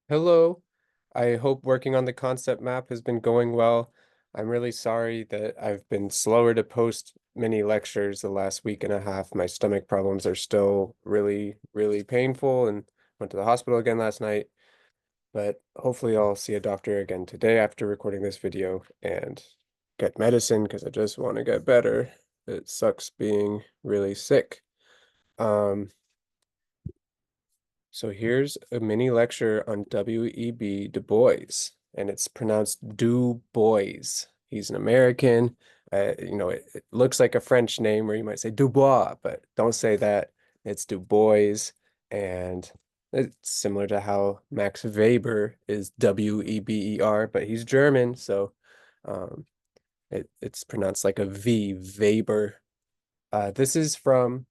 Hello. I hope working on the concept map has been going well. I'm really sorry that I've been slower to post many lectures the last week and a half. My stomach problems are still really, really painful and went to the hospital again last night. But hopefully I'll see a doctor again today after recording this video and get medicine because I just want to get better. It sucks being really sick. Um, So here's a mini lecture on W.E.B. Du Bois, and it's pronounced Du Bois. He's an American. It looks like a French name, or you might say Dubois, but don't say that. It's Du Bois, and it's similar to how Max Weber is W.E.B.E.R., but he's German, so um, it's pronounced like a V, Weber. This is from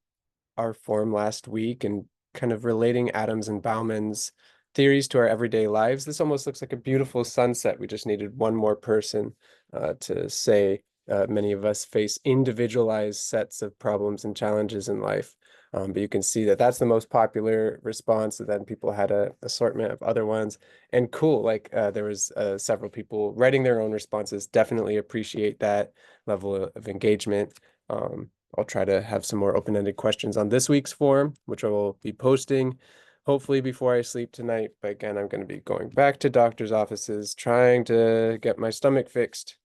our form last week and kind of relating Adams and Baumann's theories to our everyday lives. This almost looks like a beautiful sunset. We just needed one more person to say many of us face individualized sets of problems and challenges in life. But you can see that that's the most popular response. And then people had a assortment of other ones. And cool, like there was several people writing their own responses. Definitely appreciate that level of engagement. I'll try to have some more open-ended questions on this week's form, which I will be posting hopefully before I sleep tonight. But again, I'm going to be going back to doctor's offices, trying to get my stomach fixed.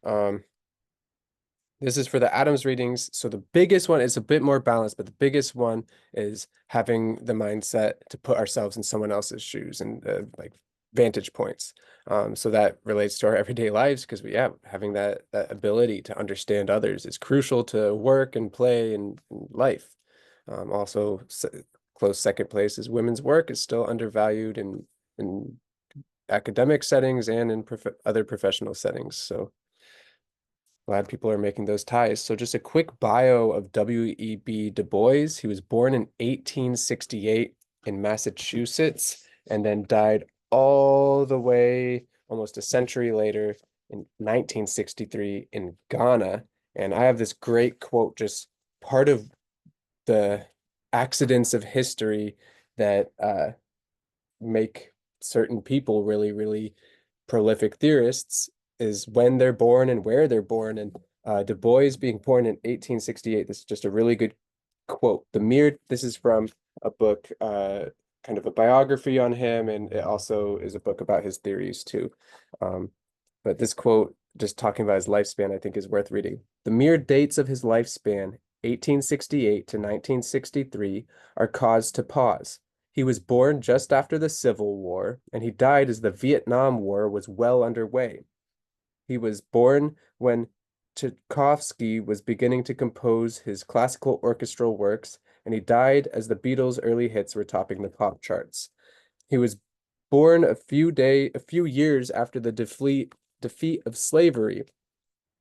Um, this is for the Adams readings. So the biggest one is a bit more balanced, but the biggest one is having the mindset to put ourselves in someone else's shoes and like vantage points. So that relates to our everyday lives because having that ability to understand others is crucial to work and play and life. Also, close second place is women's work is still undervalued in academic settings and in other professional settings. So glad people are making those ties. So just a quick bio of W.E.B. Du Bois. He was born in 1868 in Massachusetts and then died all the way almost a century later in 1963 in Ghana. And I have this great quote, just part of the accidents of history that make certain people really, really prolific theorists is when they're born and where they're born. And Du Bois being born in 1868, this is just a really good quote. This is from a book, kind of a biography on him, and it also is a book about his theories too. Um, but this quote, just talking about his lifespan, I think is worth reading. The mere dates of his lifespan, 1868 to 1963, are cause to pause. He was born just after the Civil War, and he died as the Vietnam War was well underway. He was born when Tchaikovsky was beginning to compose his classical orchestral works, and he died as the Beatles' early hits were topping the pop charts. He was born a few years after the defeat of slavery,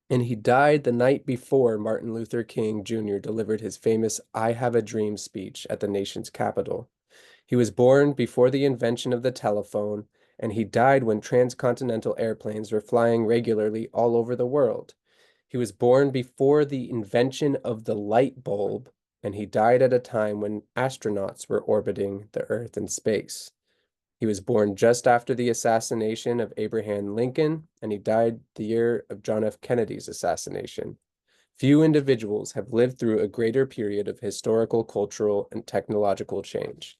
and he died the night before Martin Luther King Jr. delivered his famous I Have a Dream speech at the nation's capital. He was born before the invention of the telephone, and he died when transcontinental airplanes were flying regularly all over the world. He was born before the invention of the light bulb, and he died at a time when astronauts were orbiting the Earth in space. He was born just after the assassination of Abraham Lincoln, and he died the year of John F. Kennedy's assassination. Few individuals have lived through a greater period of historical, cultural, and technological change.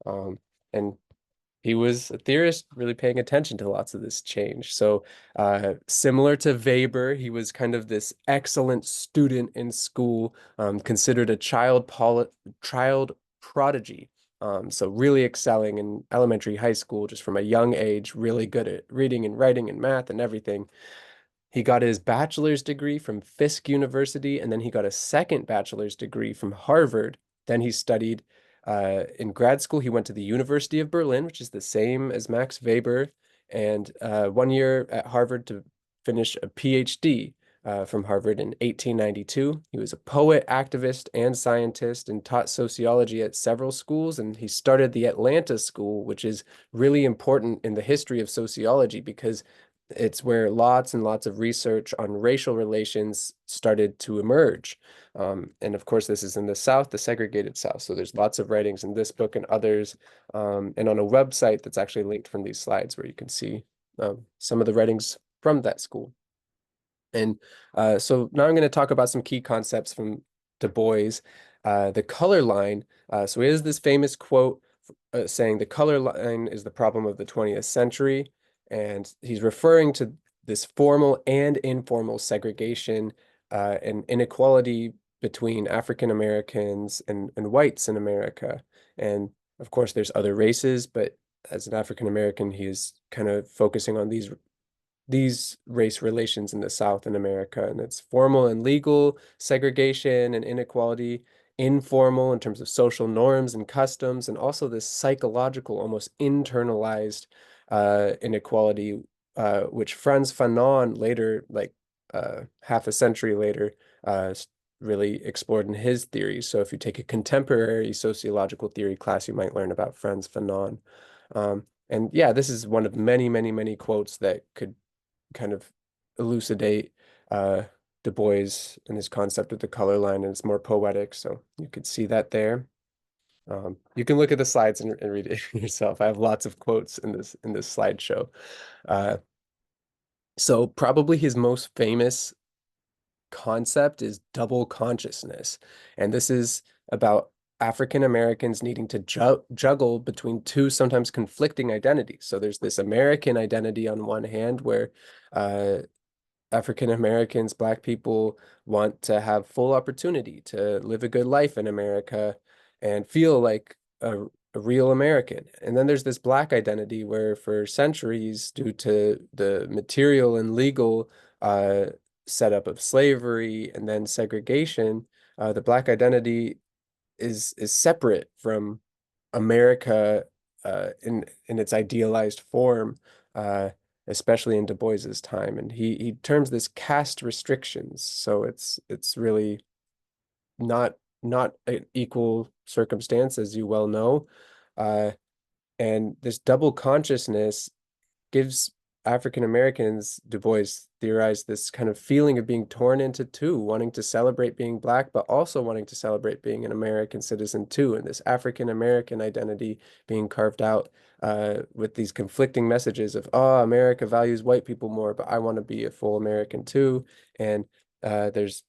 Um, and he was a theorist really paying attention to lots of this change. So, similar to Weber, he was kind of this excellent student in school, considered a child prodigy. So really excelling in elementary, high school, just from a young age, really good at reading and writing and math and everything. He got his bachelor's degree from Fisk University, and then he got a second bachelor's degree from Harvard. Then he studied in grad school. He went to the University of Berlin, which is the same as Max Weber, and 1 year at Harvard to finish a PhD from Harvard in 1892. He was a poet, activist, and scientist, and taught sociology at several schools. And he started the Atlanta School, which is really important in the history of sociology because It's where lots and lots of research on racial relations started to emerge. And of course, this is in the South, the segregated South. So there's lots of writings in this book and others, and on a website that's actually linked from these slides where you can see some of the writings from that school. And so now I'm going to talk about some key concepts from Du Bois. The color line. So he has this famous quote saying the color line is the problem of the 20th century. And he's referring to this formal and informal segregation and inequality between African Americans and whites in America. And of course, there's other races, but as an African American, he is kind of focusing on these race relations in the South in America, and it's formal and legal segregation and inequality, informal in terms of social norms and customs, and also this psychological, almost internalized inequality, which Frantz Fanon later, like half a century later, really explored in his theories. So if you take a contemporary sociological theory class, you might learn about Frantz Fanon. And yeah, this is one of many, many, many quotes that could kind of elucidate uh, Du Bois and his concept of the color line, and it's more poetic. So you could see that there. You can look at the slides and read it yourself. I have lots of quotes in this slideshow. Uh, so probably his most famous concept is double consciousness, and this is about African Americans needing to juggle between two sometimes conflicting identities. So there's this American identity on one hand, where uh, African Americans, Black people want to have full opportunity to live a good life in America and feel like a real American. And then there's this Black identity where, for centuries, due to the material and legal uh, setup of slavery and then segregation, the Black identity is separate from America in its idealized form, especially in Du Bois's time. And he terms this caste restrictions. So it's really not not an equal circumstance, as you well know. Uh, and this double consciousness gives African Americans, Du Bois theorized, this kind of feeling of being torn into two, wanting to celebrate being Black, but also wanting to celebrate being an American citizen too, and this African American identity being carved out with these conflicting messages of, oh, America values white people more, but I want to be a full American too. And there's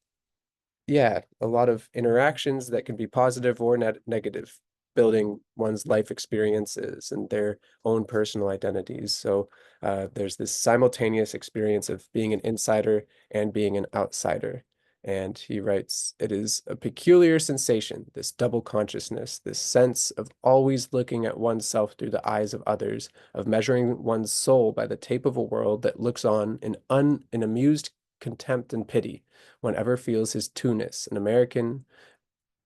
yeah, a lot of interactions that can be positive or negative, building one's life experiences and their own personal identities. So there's this simultaneous experience of being an insider and being an outsider. And he writes, it is a peculiar sensation, this double consciousness, this sense of always looking at oneself through the eyes of others, of measuring one's soul by the tape of a world that looks on in amused contempt and pity whenever feels his two-ness, an American,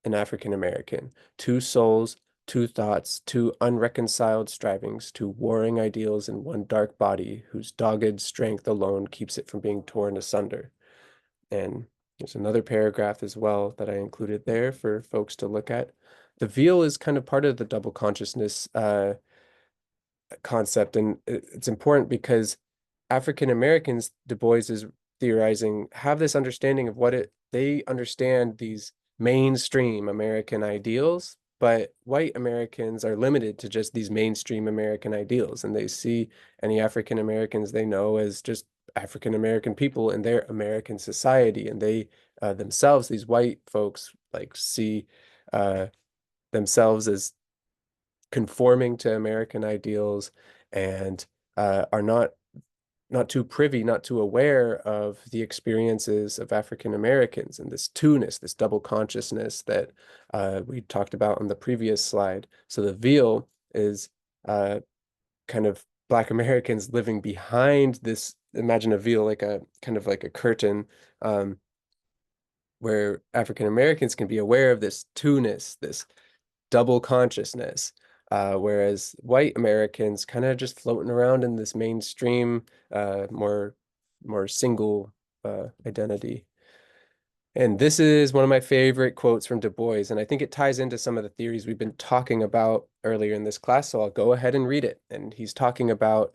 an African American, two souls, two thoughts, two unreconciled strivings, two warring ideals in one dark body whose dogged strength alone keeps it from being torn asunder. And there's another paragraph as well that I included there for folks to look at. The veil is kind of part of the double consciousness concept, and it's important because African Americans, Du Bois is theorizing, have this understanding of they understand these mainstream American ideals, but white Americans are limited to just these mainstream American ideals, and they see any African Americans they know as just African American people in their American society, and they themselves, these white folks, like see uh, themselves as conforming to American ideals and are not too privy, not too aware of the experiences of African Americans and this two-ness, this double consciousness that we talked about on the previous slide. So the veil is kind of Black Americans living behind this. Imagine a veil like a kind of like a curtain, where African Americans can be aware of this two-ness, this double consciousness, whereas white Americans kind of just floating around in this mainstream, more single identity. And this is one of my favorite quotes from Du Bois, and I think it ties into some of the theories we've been talking about earlier in this class, so I'll go ahead and read it. And he's talking about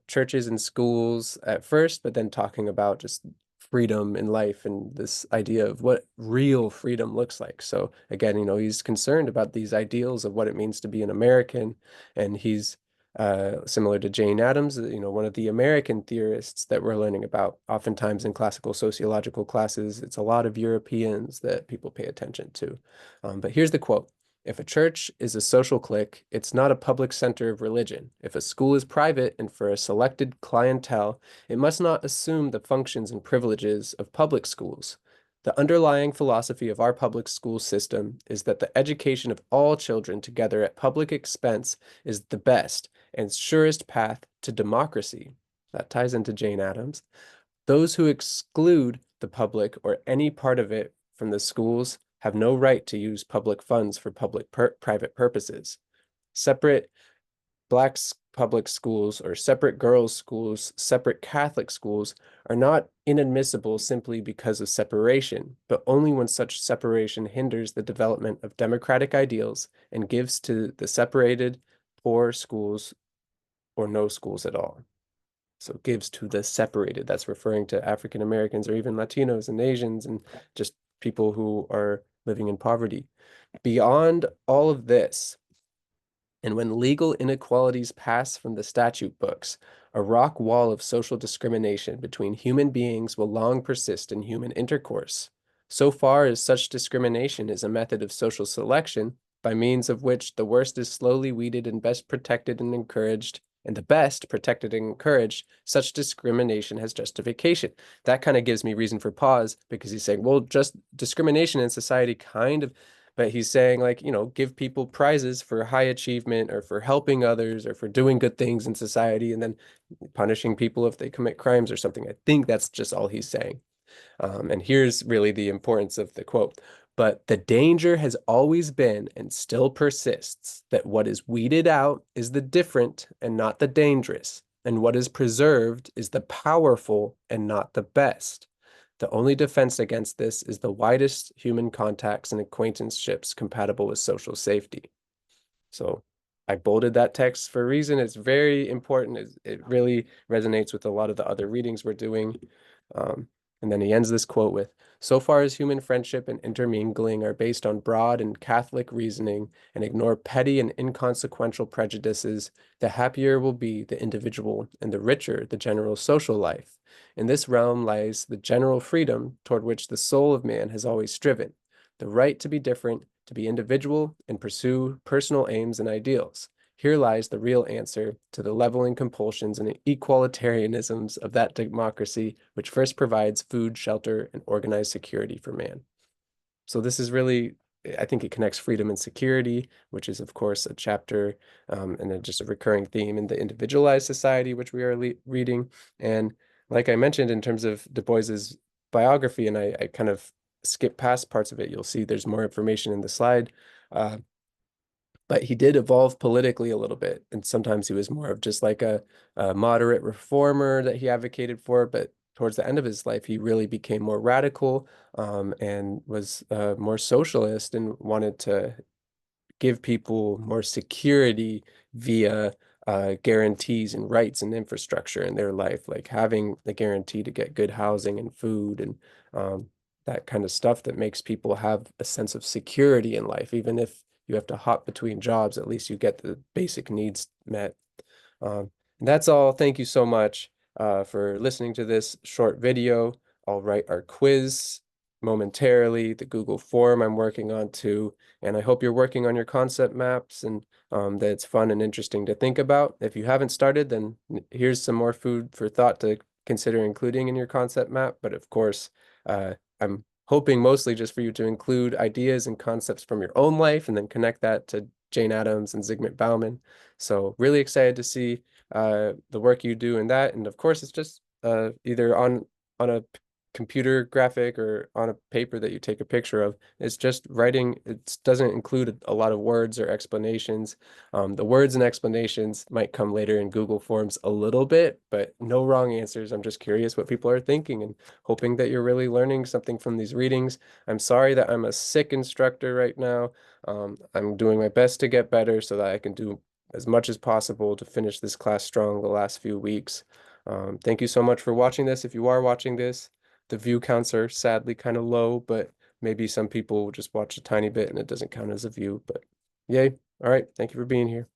churches and schools at first, but then talking about just freedom in life and this idea of what real freedom looks like. So again, he's concerned about these ideals of what it means to be an American, and he's similar to Jane Addams, one of the American theorists that we're learning about. Oftentimes in classical sociological classes, it's a lot of Europeans that people pay attention to. But here's the quote. If a church is a social clique, it's not a public center of religion. If a school is private and for a selected clientele, it must not assume the functions and privileges of public schools. The underlying philosophy of our public school system is that the education of all children together at public expense is the best and surest path to democracy. That ties into Jane Addams. Those who exclude the public or any part of it from the schools have no right to use public funds for private purposes. Separate Blacks public schools or separate girls' schools, separate Catholic schools are not inadmissible simply because of separation, but only when such separation hinders the development of democratic ideals and gives to the separated poor schools or no schools at all. So gives to the separated. That's referring to African Americans or even Latinos and Asians and just people who are living in poverty. Beyond all of this, and when legal inequalities pass from the statute books, a rock wall of social discrimination between human beings will long persist in human intercourse. So far as such discrimination is a method of social selection, by means of which the worst is slowly weeded and best protected and encouraged, and the best protected and encouraged, such discrimination has justification. That kind of gives me reason for pause because he's saying, well, just discrimination in society kind of, but he's saying like, give people prizes for high achievement or for helping others or for doing good things in society and then punishing people if they commit crimes or something. I think that's just all he's saying. And here's really the importance of the quote. But the danger has always been and still persists that what is weeded out is the different and not the dangerous, and what is preserved is the powerful and not the best. The only defense against this is the widest human contacts and acquaintanceships compatible with social safety. So I bolded that text for a reason. It's very important. It really resonates with a lot of the other readings we're doing. Um, and then he ends this quote with, so far as human friendship and intermingling are based on broad and Catholic reasoning and ignore petty and inconsequential prejudices, the happier will be the individual and the richer the general social life. In this realm lies the general freedom toward which the soul of man has always striven, the right to be different, to be individual, and pursue personal aims and ideals. Here lies the real answer to the leveling compulsions and equalitarianisms of that democracy which first provides food, shelter, and organized security for man. So this is really, I think it connects freedom and security, which is, of course, a chapter and just a recurring theme in the individualized society, which we are reading. And like I mentioned, in terms of Du Bois's biography, and I kind of skip past parts of it, you'll see there's more information in the slide. But he did evolve politically a little bit. And sometimes he was more of just like a moderate reformer that he advocated for. But towards the end of his life, he really became more radical and was more socialist and wanted to give people more security via guarantees and rights and infrastructure in their life, like having the guarantee to get good housing and food and that kind of stuff that makes people have a sense of security in life. Even if you have to hop between jobs, at least you get the basic needs met. And that's all. Thank you so much for listening to this short video. I'll write our quiz momentarily, the Google form I'm working on too. And I hope you're working on your concept maps and that it's fun and interesting to think about. If you haven't started, then here's some more food for thought to consider including in your concept map. But of course, I'm hoping mostly just for you to include ideas and concepts from your own life and then connect that to Jane Addams and Zygmunt Bauman. So really excited to see the work you do in that. And of course, it's just either on a computer graphic or on a paper that you take a picture of. It's just writing. It doesn't include a lot of words or explanations. The words and explanations might come later in Google Forms a little bit, but no wrong answers. I'm just curious what people are thinking and hoping that you're really learning something from these readings. I'm sorry that I'm a sick instructor right now. I'm doing my best to get better so that I can do as much as possible to finish this class strong the last few weeks. Thank you so much for watching this. If you are watching this, the view counts are sadly kind of low, but maybe some people will just watch a tiny bit and it doesn't count as a view. But yay. All right. Thank you for being here.